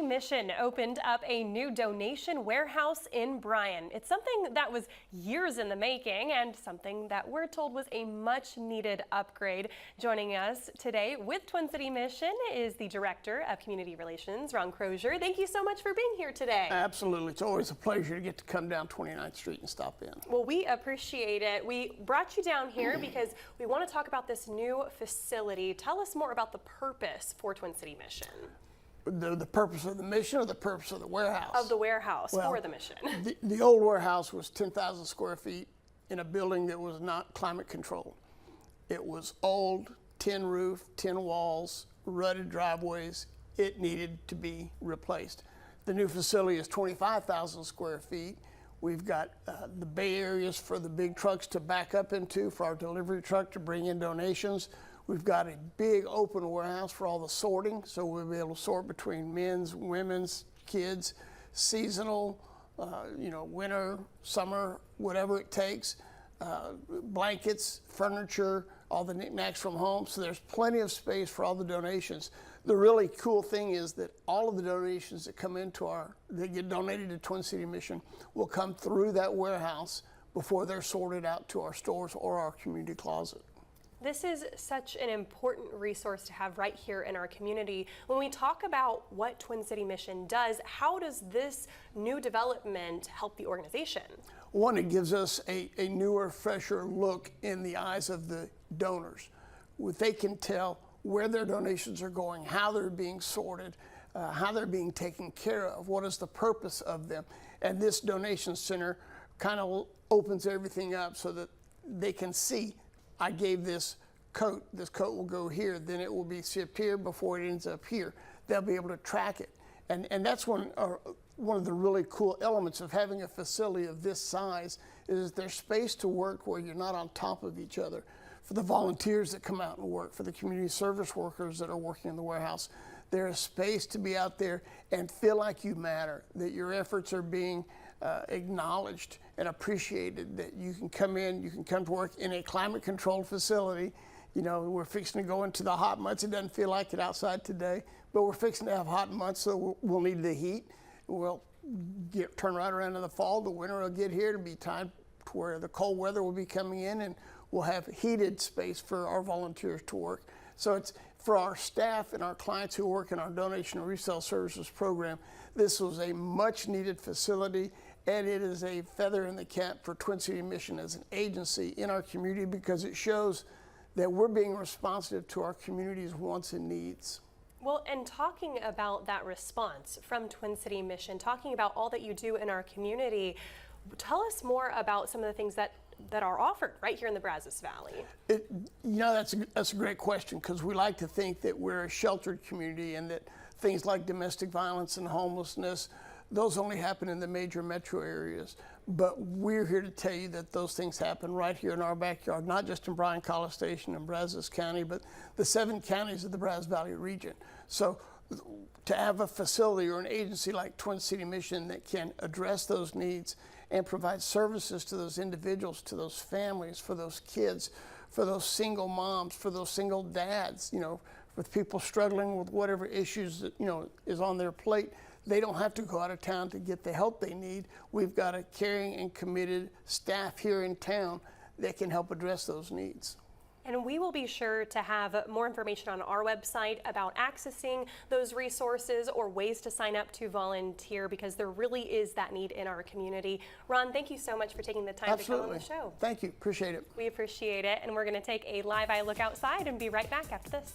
Mission opened up a new donation warehouse in Bryan. It's something that was years in the making and something that we're told was a much needed upgrade. Joining us today with Twin City Mission is the Director of Community Relations, Ron Crozier. Thank you so much for being here today. Absolutely. It's always a pleasure to get to come down 29th Street and stop in. Well, we appreciate it. We brought you down here because we want to talk about this new facility. Tell us more about the purpose for Twin City Mission. The purpose of the mission or the purpose of the warehouse? Of the warehouse for the mission. The old warehouse was 10,000 square feet in a building that was not climate controlled. It was old, tin roof, tin walls, rutted driveways. It needed to be replaced. The new facility is 25,000 square feet. We've got the bay areas for the big trucks to back up into, for our delivery truck to bring in donations. We've got a big open warehouse for all the sorting, so we'll be able to sort between men's, women's, kids, seasonal, winter, summer, whatever it takes, blankets, furniture, all the knickknacks from home. So there's plenty of space for all the donations. The really cool thing is that all of the donations that come into that get donated to Twin City Mission will come through that warehouse before they're sorted out to our stores or our community closet. This is such an important resource to have right here in our community. When we talk about what Twin City Mission does, how does this new development help the organization? One, it gives us a newer, fresher look in the eyes of the donors. They can tell where their donations are going, how they're being sorted, how they're being taken care of, what is the purpose of them. And this donation center kind of opens everything up so that they can see, I gave this coat will go here, then it will be shipped here before it ends up here. They'll be able to track it. And that's one of the really cool elements of having a facility of this size is there's space to work where you're not on top of each other. For the volunteers that come out and work, for the community service workers that are working in the warehouse, there is space to be out there and feel like you matter, that your efforts are being acknowledged and appreciated, that you can come in, you can come to work in a climate controlled facility. You know, we're fixing to go into the hot months. It doesn't feel like it outside today, but we're fixing to have hot months, so we'll need the heat. We'll turn right around in the fall. The winter will get here to be time to where the cold weather will be coming in, and we'll have heated space for our volunteers to work. So it's for our staff and our clients who work in our donation and resale services program. This was a much needed facility, and it is a feather in the cap for Twin City Mission as an agency in our community because it shows that we're being responsive to our community's wants and needs. Well, and talking about that response from Twin City Mission, talking about all that you do in our community, tell us more about some of the things that are offered right here in the Brazos Valley. That's a great question because we like to think that we're a sheltered community and that things like domestic violence and homelessness, those only happen in the major metro areas. But we're here to tell you that those things happen right here in our backyard, not just in Bryan-College Station and Brazos County, but the 7 counties of the Brazos Valley region. So to have a facility or an agency like Twin City Mission that can address those needs and provide services to those individuals, to those families, for those kids, for those single moms, for those single dads, with people struggling with whatever issues that, is on their plate. They don't have to go out of town to get the help they need. We've got a caring and committed staff here in town that can help address those needs. And we will be sure to have more information on our website about accessing those resources or ways to sign up to volunteer because there really is that need in our community. Ron, thank you so much for taking the time to come on the show. Thank you. Appreciate it. We appreciate it. And we're going to take a live eye look outside and be right back after this.